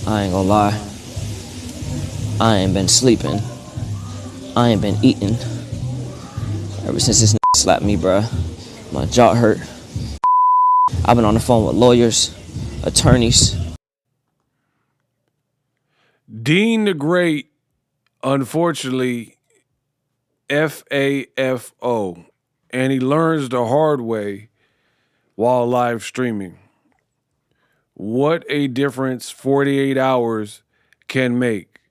I ain't gonna lie. I ain't been sleeping. I ain't been eating. Ever since this slapped me, bruh. My jaw hurt. I've been on the phone with lawyers, attorneys. Deen the Great, unfortunately, FAFO, and he learns the hard way while live streaming. What a difference 48 hours can make.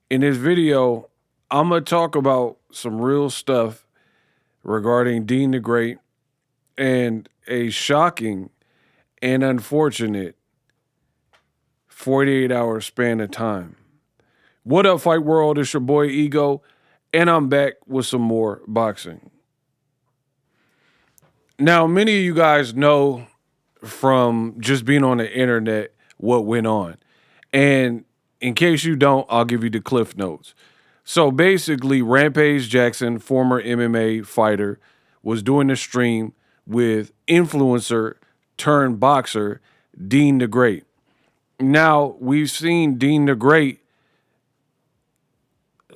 In this video, I'm going to talk about some real stuff regarding Deen the Great and a shocking and unfortunate 48-hour span of time. What up, Fight World? It's your boy Ego, and I'm back with some more boxing. Now, many of you guys know from just being on the internet what went on. And in case you don't, I'll give you the cliff notes. So basically, Rampage Jackson, former MMA fighter, was doing a stream with influencer turned boxer Deen the Great. Now, we've seen Deen the Great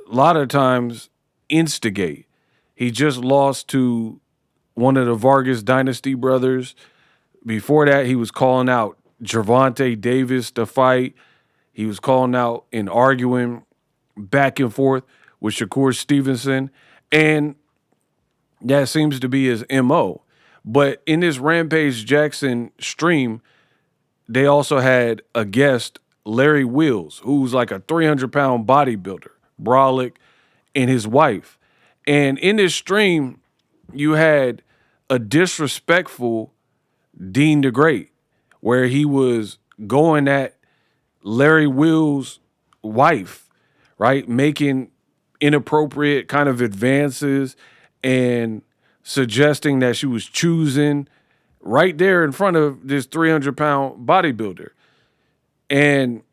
a lot of times instigate. He just lost to one of the Vargas Dynasty brothers. Before that, he was calling out Gervonta Davis to fight. He was calling out and arguing back and forth with Shakur Stevenson. And that seems to be his MO. But in this Rampage Jackson stream, they also had a guest, Larry Wheels, who's like a 300-pound bodybuilder, brolic, and his wife. And in this stream, you had a disrespectful Deen the Great, where he was going at Larry Wheels' wife, right? Making inappropriate kind of advances and suggesting that she was choosing right there in front of this 300-pound bodybuilder. And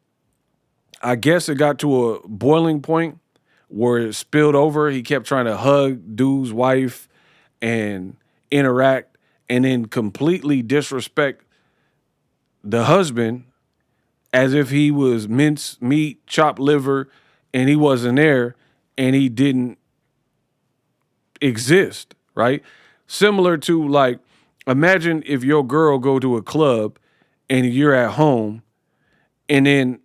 I guess it got to a boiling point where it spilled over. He kept trying to hug dude's wife and interact and then completely disrespect the husband as if he was minced meat, chopped liver, and he wasn't there and he didn't exist, right? Similar to, like, imagine if your girl go to a club and you're at home and then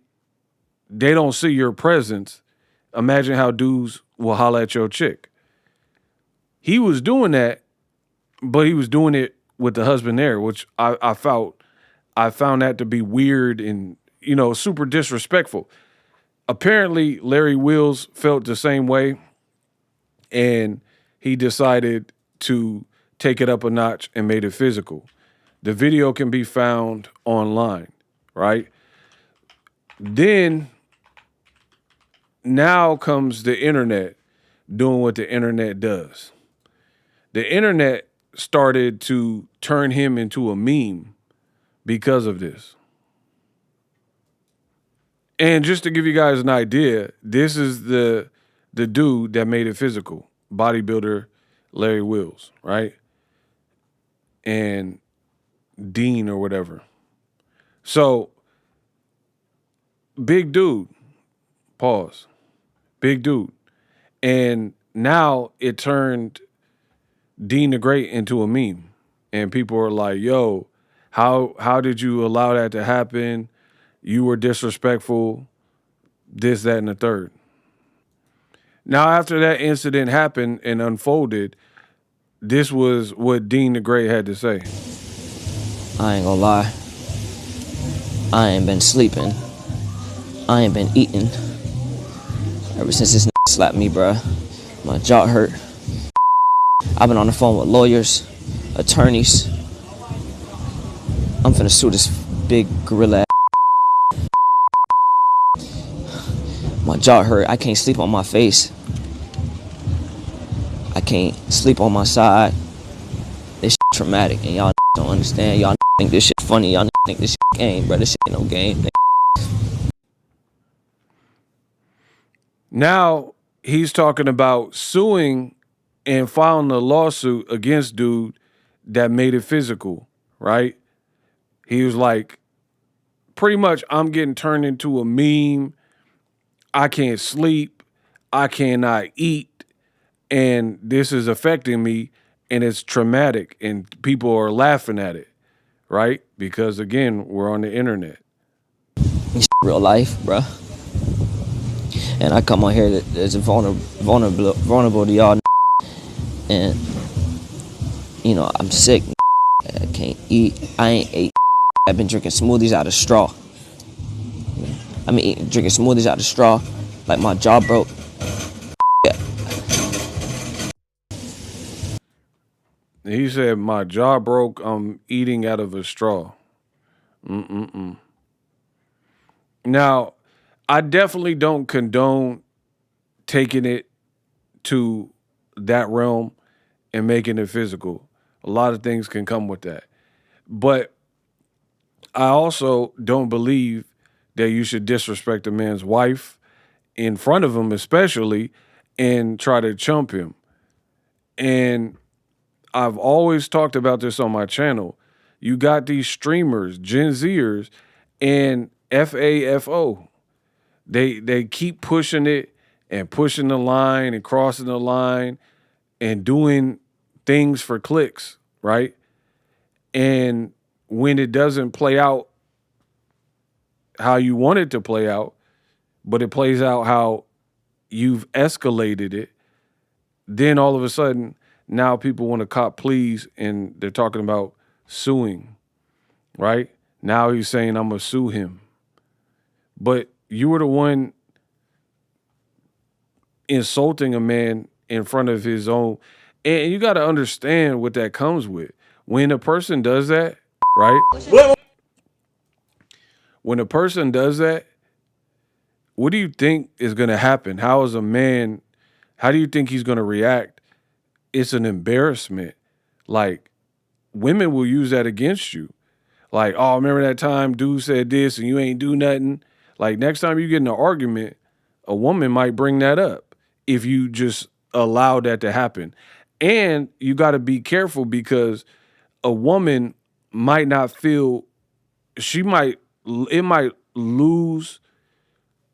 they don't see your presence. Imagine how dudes will holler at your chick. He was doing that, but he was doing it with the husband there, which I found that to be weird and, super disrespectful. Apparently, Larry Wheels felt the same way, and he decided to take it up a notch and made it physical. The video can be found online, right? Then, now comes the internet doing what the internet does. The internet started to turn him into a meme because of this. And just to give you guys an idea, this is the dude that made it physical, bodybuilder Larry Wheels, right? And Dean or whatever. So, big dude, pause, big dude. And now it turned Deen the Great into a meme. And people are like, yo, how did you allow that to happen? You were disrespectful, this, that, and the third. Now, after that incident happened and unfolded, this was what Deen the Great had to say. I ain't gonna lie. I ain't been sleeping. I ain't been eating. Ever since this slapped me, bruh. My jaw hurt. I've been on the phone with lawyers, attorneys. I'm finna sue this big gorilla ass. My jaw hurt. I can't sleep on my face. I can't sleep on my side. This shit traumatic, and y'all don't understand. Y'all think this shit funny. Y'all think this shit game, bro. This shit ain't no game. Now he's talking about suing and filing a lawsuit against dude that made it physical, right? He was like, pretty much I'm getting turned into a meme. I can't sleep. I cannot eat. And this is affecting me, and it's traumatic, and people are laughing at it, right? Because, again, we're on the internet. It's real life, bro. And I come on here as a vulnerable to y'all, and you know I'm sick. I can't eat. I ain't ate. I've been drinking smoothies out of straw. Drinking smoothies out of straw, like my jaw broke. Yeah. He said, my jaw broke, I'm eating out of a straw. Now, I definitely don't condone taking it to that realm and making it physical. A lot of things can come with that. But I also don't believe that you should disrespect a man's wife in front of him, especially, and try to chump him. And I've always talked about this on my channel. You got these streamers, Gen Zers, and FAFO. They keep pushing it and pushing the line and crossing the line and doing things for clicks, right? And when it doesn't play out how you want it to play out, but it plays out how you've escalated it, then all of a sudden, now people want to cop pleas and they're talking about suing, right? Now he's saying, I'm going to sue him. But you were the one insulting a man in front of his own. And you got to understand what that comes with. When a person does that, right? When a person does that, what do you think is going to happen? How do you think he's going to react? It's an embarrassment. Like, women will use that against you. Like, oh, remember that time dude said this and you ain't do nothing? Like, next time you get in an argument, a woman might bring that up if you just allow that to happen. And you got to be careful because a woman might not feel, it might lose,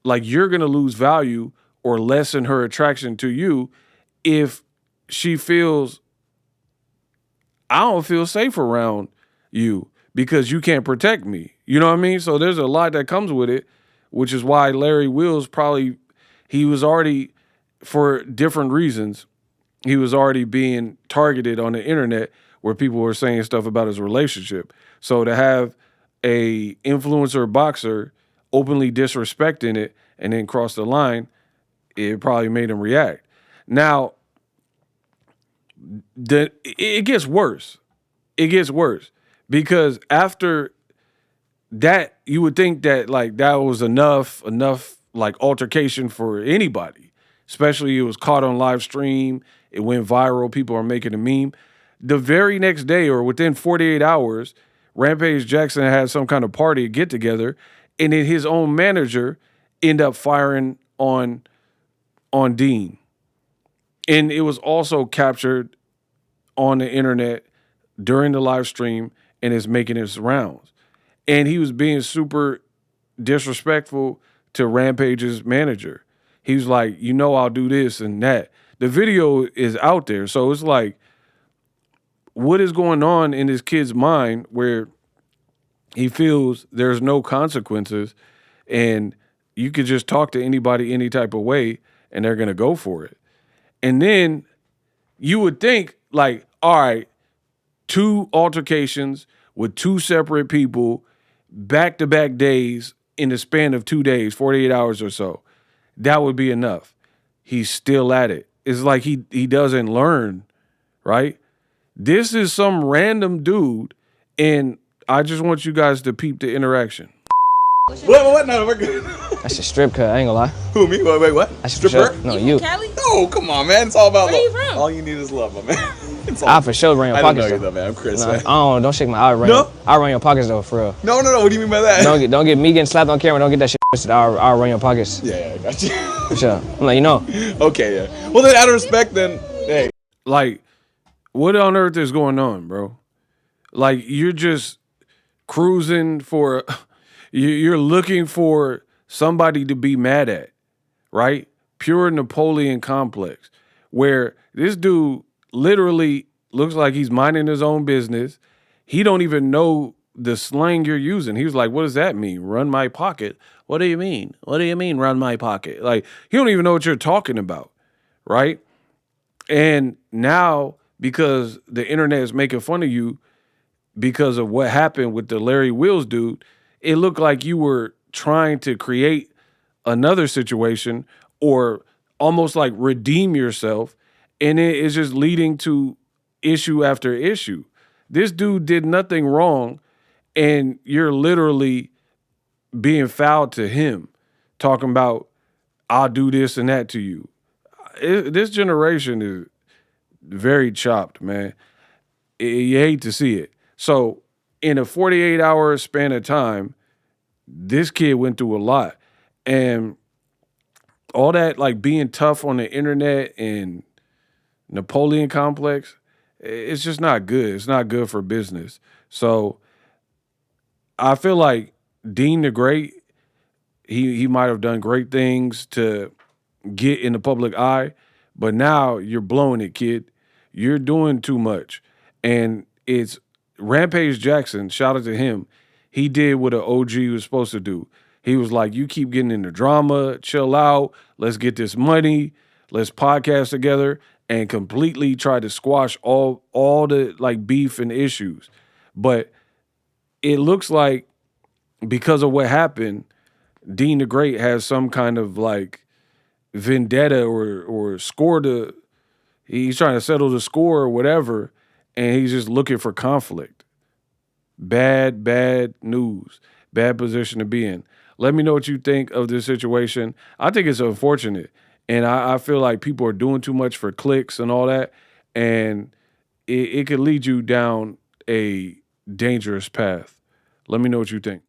like you're going to lose value or lessen her attraction to you if she feels, I don't feel safe around you because you can't protect me. You know what I mean? So there's a lot that comes with it, which is why Larry Wills he was already, for different reasons, he was already being targeted on the internet where people were saying stuff about his relationship. So to have a influencer boxer openly disrespecting it and then cross the line, it probably made him react. Now, it gets worse. It gets worse because after that, you would think that like that was enough like altercation for anybody, especially it was caught on live stream. It went viral. People are making a meme. The very next day or within 48 hours, Rampage Jackson had some kind of party, get together, and then his own manager ended up firing on Deen. And it was also captured on the internet during the live stream and is making its rounds. And he was being super disrespectful to Rampage's manager. He was like, I'll do this and that. The video is out there. So it's like, what is going on in this kid's mind where he feels there's no consequences and you could just talk to anybody any type of way and they're going to go for it. And then you would think like, all right, 2 altercations with 2 separate people, back-to-back days in the span of 2 days, 48 hours or so. That would be enough. He's still at it. It's like he doesn't learn, right? This is some random dude, and I just want you guys to peep the interaction. What? No, we're good. That's a strip cut. I ain't gonna lie. Who, me? Wait, what? That's stripper? No, you. Cali? No, come on, man. It's all about Where you love. from? All you need is love, my man. I for sure run your I don't pockets know you though. though, man. I'm Chris, Nah, man. don't shake my eye. I run your pockets though, for real. No. What do you mean by that? Don't get me getting slapped on camera. Don't get that shit twisted. I'll run your pockets. Yeah, I got you. For sure. I'm like, Okay, yeah. Well, then, out of respect, then, hey. Like, what on earth is going on, bro? Like, you're just cruising for You're looking for somebody to be mad at, right? Pure Napoleon complex, where this dude literally looks like he's minding his own business. He don't even know the slang you're using. He was like, what does that mean? Run my pocket. What do you mean? What do you mean run my pocket? Like, he don't even know what you're talking about, right? And now, because the internet is making fun of you because of what happened with the Larry Wills dude, it looked like you were trying to create another situation or almost like redeem yourself. And it is just leading to issue after issue. This dude did nothing wrong, and you're literally being foul to him, talking about, I'll do this and that to you. This generation is very chopped, man. You hate to see it. So in a 48-hour span of time, this kid went through a lot. And all that like being tough on the internet and Napoleon complex, it's just not good. It's not good for business. So I feel like Deen the Great, he might have done great things to get in the public eye, but now you're blowing it, kid. You're doing too much. And it's Rampage Jackson, shout out to him. He did what an OG was supposed to do. He was like, you keep getting into drama, chill out, let's get this money, let's podcast together, and completely try to squash all the like beef and issues. But it looks like because of what happened, Deen the Great has some kind of like vendetta or score to, he's trying to settle the score or whatever, and he's just looking for conflict. Bad news. Bad position to be in. Let me know what you think of this situation. I think it's unfortunate. And I feel like people are doing too much for clicks and all that. And it could lead you down a dangerous path. Let me know what you think.